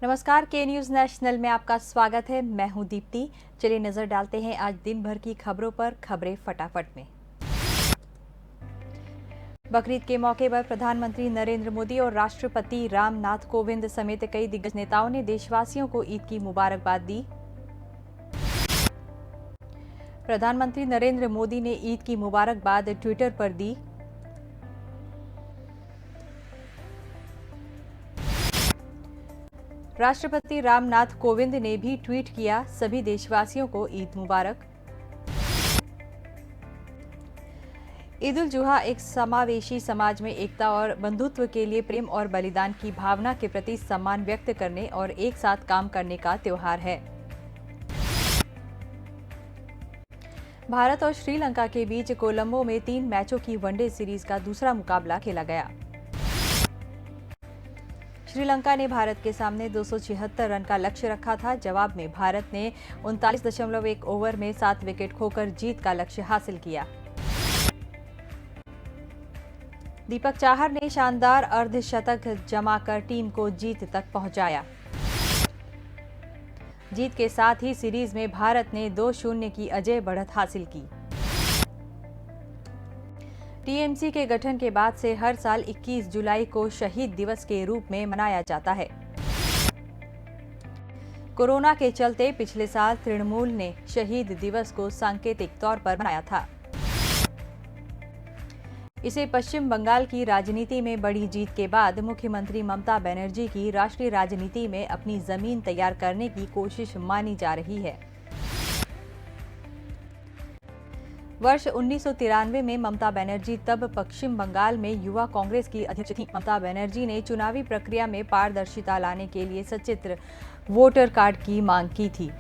नमस्कार, के news national में आपका स्वागत है। मैं हूं दीप्ति। चलिए नजर डालते हैं आज दिन भर की खबरों पर। खबरें फटाफट में। बकरीद के मौके पर प्रधानमंत्री नरेंद्र मोदी और राष्ट्रपति रामनाथ कोविंद समेत कई दिग्गज नेताओं ने देशवासियों को ईद की मुबारकबाद दी। प्रधानमंत्री नरेंद्र मोदी ने ईद की मुबारकबाद ट्विटर पर दी। राष्ट्रपति रामनाथ कोविंद ने भी ट्वीट किया, सभी देशवासियों को ईद मुबारक। ईद उल जुहा एक समावेशी समाज में एकता और बंधुत्व के लिए प्रेम और बलिदान की भावना के प्रति सम्मान व्यक्त करने और एक साथ काम करने का त्योहार है। भारत और श्रीलंका के बीच कोलंबो में 3 मैचों की वनडे सीरीज का दूसरा मुकाबला खेला गया। श्रीलंका ने भारत के सामने 276 रन का लक्ष्य रखा था। जवाब में भारत ने 39.1 ओवर में 7 विकेट खोकर जीत का लक्ष्य हासिल किया। दीपक चाहर ने शानदार अर्धशतक जमाकर टीम को जीत तक पहुंचाया। जीत के साथ ही सीरीज में भारत ने 2-0 की अजय बढ़त हासिल की। टीएमसी के गठन के बाद से हर साल 21 जुलाई को शहीद दिवस के रूप में मनाया जाता है। कोरोना के चलते पिछले साल तृणमूल ने शहीद दिवस को सांकेतिक तौर पर मनाया था। इसे पश्चिम बंगाल की राजनीति में बड़ी जीत के बाद मुख्यमंत्री ममता बनर्जी की राष्ट्रीय राजनीति में अपनी जमीन तैयार करने की कोशिश मानी जा रही है। वर्ष 1993 में ममता बनर्जी तब पश्चिम बंगाल में युवा कांग्रेस की अध्यक्ष थीं। ममता बनर्जी ने चुनावी प्रक्रिया में पारदर्शिता लाने के लिए सचित्र वोटर कार्ड की मांग की थी।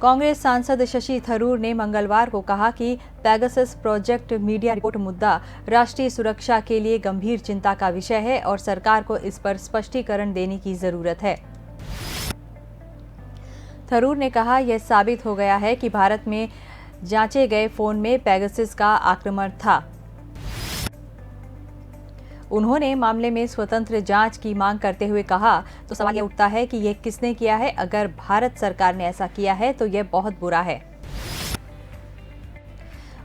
कांग्रेस सांसद शशि थरूर ने मंगलवार को कहा कि पेगासस प्रोजेक्ट मीडिया रिपोर्ट मुद्दा राष्ट्रीय सुरक्षा के लिए गंभीर चिंता का विषय है और सरकार को इस पर स्पष्टीकरण देने की जरूरत है। थरूर ने कहा, यह साबित हो गया है कि भारत में जांचे गए फोन में पेगासस का आक्रमण था। उन्होंने मामले में स्वतंत्र जांच की मांग करते हुए कहा, तो सवाल यह उठता है कि यह किसने किया है। अगर भारत सरकार ने ऐसा किया है तो यह बहुत बुरा है।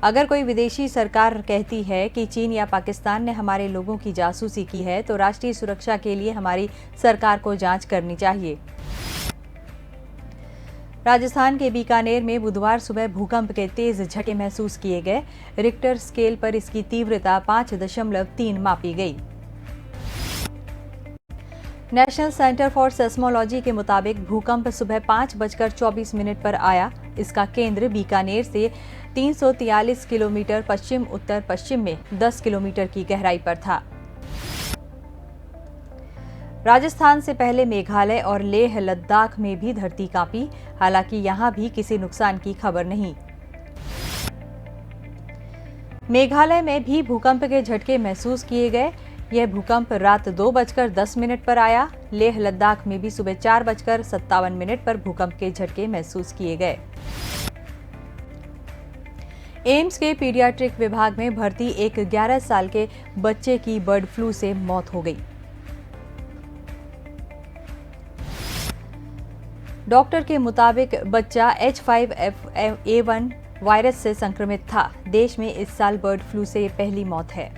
अगर कोई विदेशी सरकार कहती है कि चीन या पाकिस्तान ने हमारे लोगों की जासूसी की है तो राष्ट्रीय सुरक्षा के लिए हमारी सरकार को जांच करनी चाहिए। राजस्थान के बीकानेर में बुधवार सुबह भूकंप के तेज झटके महसूस किए गए। रिक्टर स्केल पर इसकी तीव्रता 5.3 मापी गई। नेशनल सेंटर फॉर सेस्मोलॉजी के मुताबिक भूकंप सुबह 5:24 पर आया। इसका केंद्र बीकानेर से 343 किलोमीटर पश्चिम उत्तर पश्चिम में 10 किलोमीटर की गहराई पर था। राजस्थान से पहले मेघालय और लेह लद्दाख में भी धरती कांपी। हालांकि यहां भी किसी नुकसान की खबर नहीं। मेघालय में भी भूकंप के झटके महसूस किए गए। यह भूकंप रात 2:10 पर आया। लेह लद्दाख में भी सुबह 4:57 पर भूकंप के झटके महसूस किए गए। एम्स के पीडियाट्रिक विभाग में भर्ती एक 11 साल के बच्चे की बर्ड फ्लू से मौत हो गई। डॉक्टर के मुताबिक बच्चा H5N1 वायरस से संक्रमित था। देश में इस साल बर्ड फ्लू से पहली मौत है।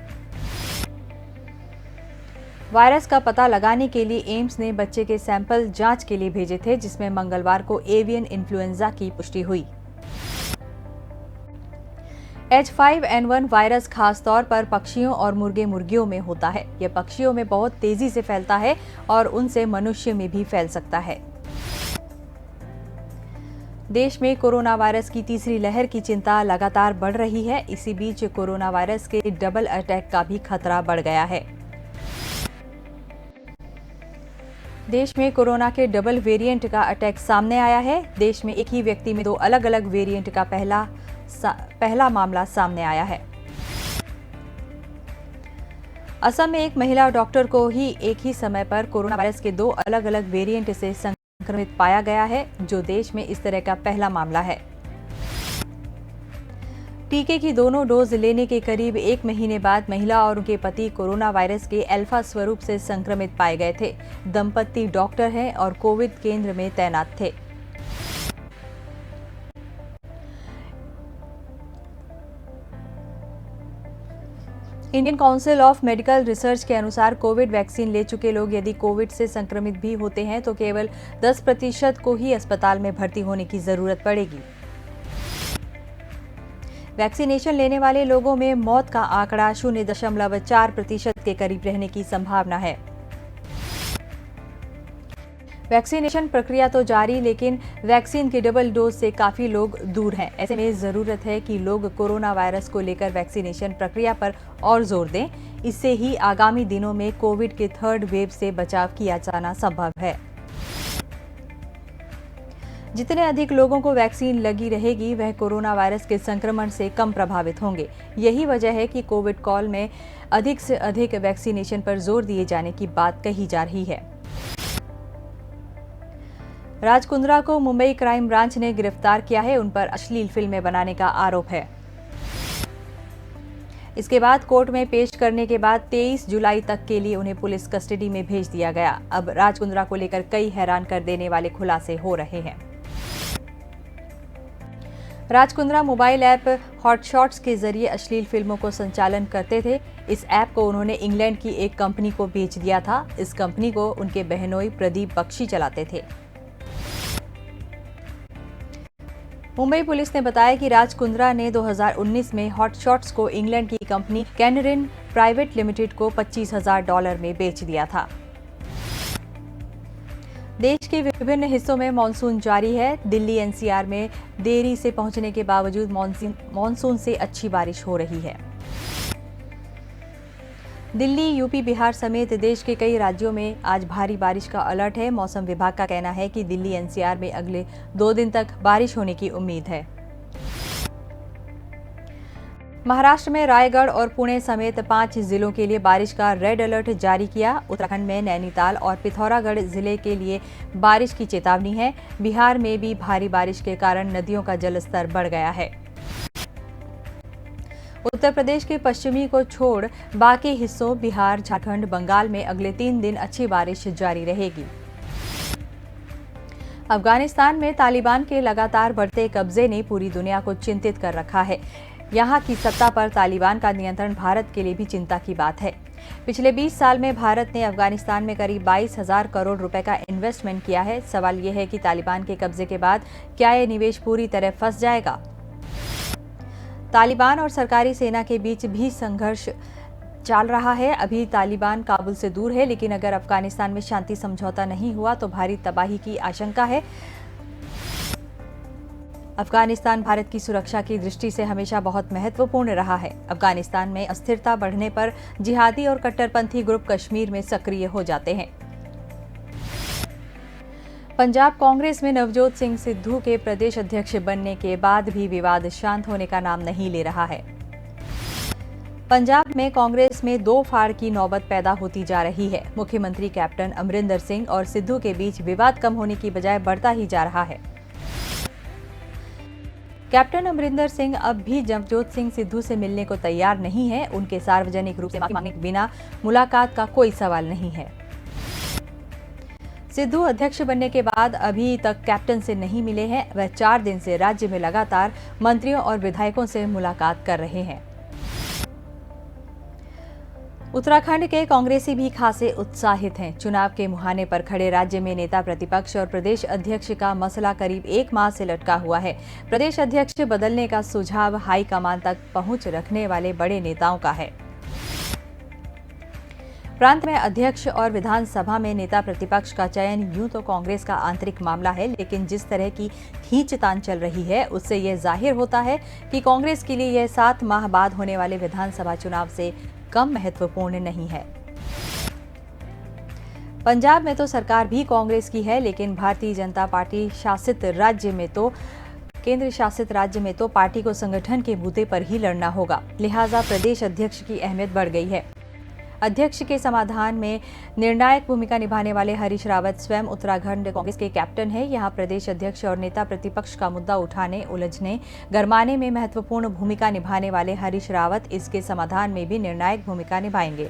वायरस का पता लगाने के लिए एम्स ने बच्चे के सैंपल जांच के लिए भेजे थे, जिसमें मंगलवार को एवियन इन्फ्लुएंजा की पुष्टि हुई। H5N1 वायरस खासतौर पर पक्षियों और मुर्गियों में होता है। यह पक्षियों में बहुत तेजी से फैलता है और उनसे मनुष्य में भी फैल सकता है। देश में कोरोना वायरस की तीसरी लहर की चिंता लगातार बढ़ रही है। इसी बीच कोरोना वायरस के डबल अटैक का भी खतरा बढ़ गया है। देश में कोरोना के डबल वेरिएंट का अटैक सामने आया है। देश में एक ही व्यक्ति में 2 अलग-अलग वेरिएंट का पहला मामला सामने आया है। असम में एक महिला डॉक्टर को ही एक ही समय पर कोरोना वायरस के 2 अलग-अलग वेरिएंट से संक्रमित पाया गया है, जो देश में इस तरह का पहला मामला है। टीके की दोनों डोज लेने के करीब 1 महीने बाद महिला और उनके पति कोरोना वायरस के अल्फा स्वरूप से संक्रमित पाए गए थे। दंपति डॉक्टर हैं और कोविड केंद्र में तैनात थे। Indian council of medical research के अनुसार कोविड वैक्सीन ले चुके लोग यदि कोविड से संक्रमित भी होते हैं तो केवल 10% को ही अस्पताल में भर्ती होने की जरूरत पड़ेगी। वैक्सीनेशन लेने वाले लोगों में मौत का आंकड़ा 0.4% के करीब रहने की संभावना है। वैक्सीनेशन प्रक्रिया तो जारी, लेकिन वैक्सीन की डबल डोज से काफी लोग दूर हैं। ऐसे में जरूरत है कि लोग कोरोना वायरस को लेकर वैक्सीनेशन प्रक्रिया पर और जोर दें। इससे ही आगामी दिनों में कोविड के थर्ड वेव से बचाव किया जाना संभव है। जितने अधिक लोगों को वैक्सीन लगी रहेगी वह कोरोना वायरस के संक्रमण से कम प्रभावित होंगे। यही वजह है कि कोविड कॉल में अधिक से अधिक वैक्सीनेशन पर जोर दिए जाने की बात कही जा रही है। राज कुंद्रा को मुंबई क्राइम ब्रांच ने गिरफ्तार किया है। उन पर अश्लील फिल्में बनाने का आरोप है। इसके बाद कोर्ट में पेश करने के बाद 23 जुलाई तक के लिए उन्हें पुलिस कस्टडी में भेज दिया गया। अब राज कुंद्रा को लेकर कई हैरान कर देने वाले खुलासे हो रहे हैं। Raj Kundra mobile app Hotshots के जरिए अश्लील फिल्मों को संचालन करते थे। इस ऐप को उन्होंने इंग्लैंड की एक कंपनी को बेच दिया था। इस कंपनी को उनके बहनोई प्रदीप बख्शी चलाते थे। मुंबई पुलिस ने बताया कि राज कुंद्रा ने 2019 में हॉटशॉट्स को इंग्लैंड की कंपनी कैनरिन प्राइवेट लिमिटेड को $25,000 में बेच दिया था। देश के विभिन्न हिस्सों में मानसून जारी है। दिल्ली एनसीआर में देरी से पहुंचने के बावजूद मानसून से अच्छी बारिश हो रही है। दिल्ली, यूपी, बिहार समेत देश के कई राज्यों में आज भारी बारिश का अलर्ट है। मौसम विभाग का कहना है कि दिल्ली एनसीआर में अगले 2 दिन तक बारिश होने की उम्मीद है। महाराष्ट्र में रायगढ़ और पुणे समेत 5 जिलों के लिए बारिश का रेड अलर्ट जारी किया। उत्तराखंड में नैनीताल और पिथौरागढ़ जिले के लिए बारिश की चेतावनी है। बिहार में भी भारी बारिश के कारण नदियों का जलस्तर बढ़ गया है। उत्तर प्रदेश के पश्चिमी को छोड़ बाकी हिस्सों बिहार, झारखंड, बंगाल में अगले 3 दिन अच्छी बारिश जारी रहेगी। अफगानिस्तान में तालिबान के लगातार बढ़ते कब्जे ने पूरी दुनिया को चिंतित कर रखा है। यहाँ की सत्ता पर तालिबान का नियंत्रण भारत के लिए भी चिंता की बात है। पिछले 20 साल में भारत ने अफगानिस्तान में करीब 22,000 करोड़ रुपए का इन्वेस्टमेंट किया है। सवाल यह है कि तालिबान के कब्जे के बाद क्या ये निवेश पूरी तरह फंस जाएगा? तालिबान और सरकारी सेना के बीच भी संघर्ष चल रहा है। अभी तालिबान काबुल से दूर है, लेकिन अगर अफगानिस्तान में शांति समझौता नहीं हुआ तो भारी तबाही की आशंका है। अफगानिस्तान भारत की सुरक्षा की दृष्टि से हमेशा बहुत महत्वपूर्ण रहा है। अफगानिस्तान में अस्थिरता बढ़ने पर जिहादी और कट्टरपंथी ग्रुप कश्मीर में सक्रिय हो जाते हैं। पंजाब कांग्रेस में नवजोत सिंह सिद्धू के प्रदेश अध्यक्ष बनने के बाद भी विवाद शांत होने का नाम नहीं ले रहा है। पंजाब में कांग्रेस में 2 फाड़ की नौबत पैदा होती जा रही है। मुख्यमंत्री कैप्टन अमरिंदर सिंह और सिद्धू के बीच विवाद कम होने की बजाय बढ़ता ही जा रहा है। कैप्टन अमरिंदर सिंह अब भी नवजोत सिंह सिद्धू से मिलने को तैयार नहीं है। उनके सार्वजनिक रूप से माफी मांगने के बिना मुलाकात का कोई सवाल नहीं है। सिद्धू अध्यक्ष बनने के बाद अभी तक कैप्टन से नहीं मिले हैं। वह 4 दिन से राज्य में लगातार मंत्रियों और विधायकों से मुलाकात कर रहे हैं। उत्तराखंड के कांग्रेसी भी खासे उत्साहित हैं। चुनाव के मुहाने पर खड़े राज्य में नेता प्रतिपक्ष और प्रदेश अध्यक्ष का मसला करीब 1 माह से लटका हुआ है। प्रदेश अध्यक्ष बदलने का सुझाव हाईकमान तक पहुंच रखने वाले बड़े नेताओं का है। प्रांत में अध्यक्ष और विधानसभा में नेता प्रतिपक्ष का चयन यूं तो कांग्रेस का आंतरिक मामला है, लेकिन जिस तरह की खींचतान चल रही है उससे यह जाहिर होता है कि कांग्रेस के लिए यह 7 माह बाद होने वाले विधानसभा चुनाव से कम महत्वपूर्ण नहीं है। पंजाब में तो सरकार भी कांग्रेस की है, लेकिन भारतीय जनता पार्टी शासित राज्य में तो केंद्र शासित राज्य में तो पार्टी को संगठन के बूते पर ही लड़ना होगा। लिहाजा प्रदेश अध्यक्ष की अहमियत बढ़ गई है। अध्यक्ष के समाधान में निर्णायक भूमिका निभाने वाले हरीश रावत स्वयं उत्तराखंड कांग्रेस के कैप्टन हैं। यहां प्रदेश अध्यक्ष और नेता प्रतिपक्ष का मुद्दा उठाने, उलझने, गरमाने में महत्वपूर्ण भूमिका निभाने वाले हरीश रावत इसके समाधान में भी निर्णायक भूमिका निभाएंगे।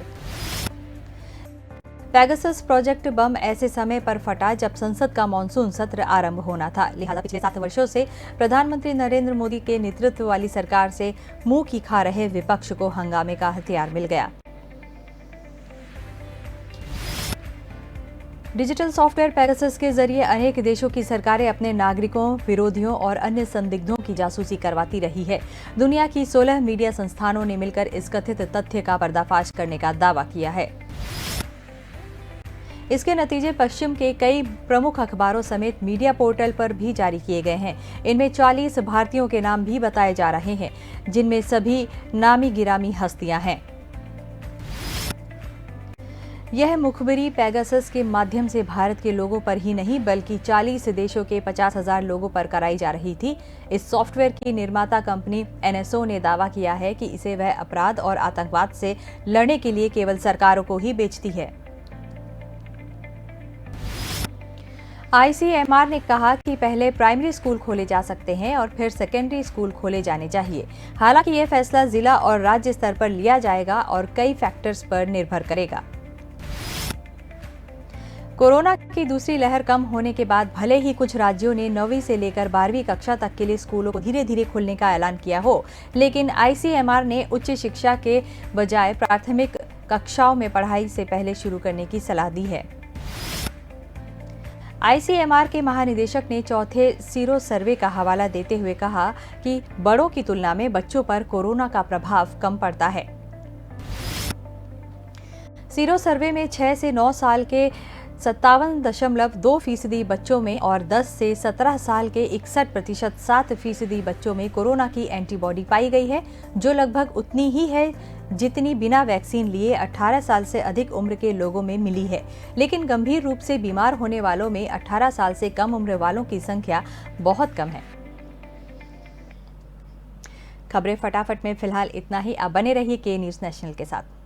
पैगासस प्रोजेक्ट बम ऐसे समय पर फटा जब संसद का मॉनसून सत्र आरंभ होना था। लिहाजा पिछले 7 वर्षों से प्रधानमंत्री नरेंद्र मोदी के नेतृत्व वाली सरकार से मुंह की खा रहे विपक्ष को हंगामे का हथियार मिल गया। डिजिटल सॉफ्टवेयर पैगासस के जरिए अनेक देशों की सरकारें अपने नागरिकों, विरोधियों और अन्य संदिग्धों की जासूसी करवाती रही है। दुनिया की 16 मीडिया संस्थानों ने मिलकर इस कथित तथ्य का पर्दाफाश करने का दावा किया है। इसके नतीजे पश्चिम के कई प्रमुख अखबारों समेत मीडिया पोर्टल पर भी जारी किए गए हैं। इनमें 40 भारतीयों के नाम भी बताए जा रहे हैं, जिनमें सभी नामी गिरामी हस्तियां हैं। यह मुखबिरी पैगासस के माध्यम से भारत के लोगों पर ही नहीं बल्कि 40 देशों के 50,000 लोगों पर कराई जा रही थी। इस सॉफ्टवेयर की निर्माता कंपनी NSO ने दावा किया है कि इसे वह अपराध और आतंकवाद से लड़ने के लिए केवल सरकारों को ही बेचती है। ICMR ने कहा कि पहले प्राइमरी स्कूल खोले जा सकते हैं और फिर सेकेंडरी स्कूल खोले जाने चाहिए। हालांकि यह फैसला जिला और राज्य स्तर पर लिया जाएगा और कई फैक्टर्स पर निर्भर करेगा। कोरोना की दूसरी लहर कम होने के बाद भले ही कुछ राज्यों ने 9वीं से लेकर 12वीं कक्षा तक के लिए स्कूलों को धीरे धीरे खोलने का ऐलान किया हो, लेकिन ICMR ने उच्च शिक्षा के बजाय प्राथमिक कक्षाओं में पढ़ाई से पहले शुरू करने की सलाह दी है। ICMR के महानिदेशक ने चौथे सीरो सर्वे का हवाला देते हुए कहा कि बड़ों की तुलना में बच्चों पर कोरोना का प्रभाव कम पड़ता है। सीरो सर्वे में 6 से 9 साल के 57.2% बच्चों में और 10 से 17 साल के 61% 7% बच्चों में कोरोना की एंटीबॉडी पाई गई है, जो लगभग उतनी ही है जितनी बिना वैक्सीन लिए 18 साल से अधिक उम्र के लोगों में मिली है। लेकिन गंभीर रूप से बीमार होने वालों में 18 साल से कम उम्र वालों की संख्या बहुत कम है। खबरें फटाफट में फिलहाल इतना ही। आप बने रहिए के न्यूज़ नेशनल के साथ।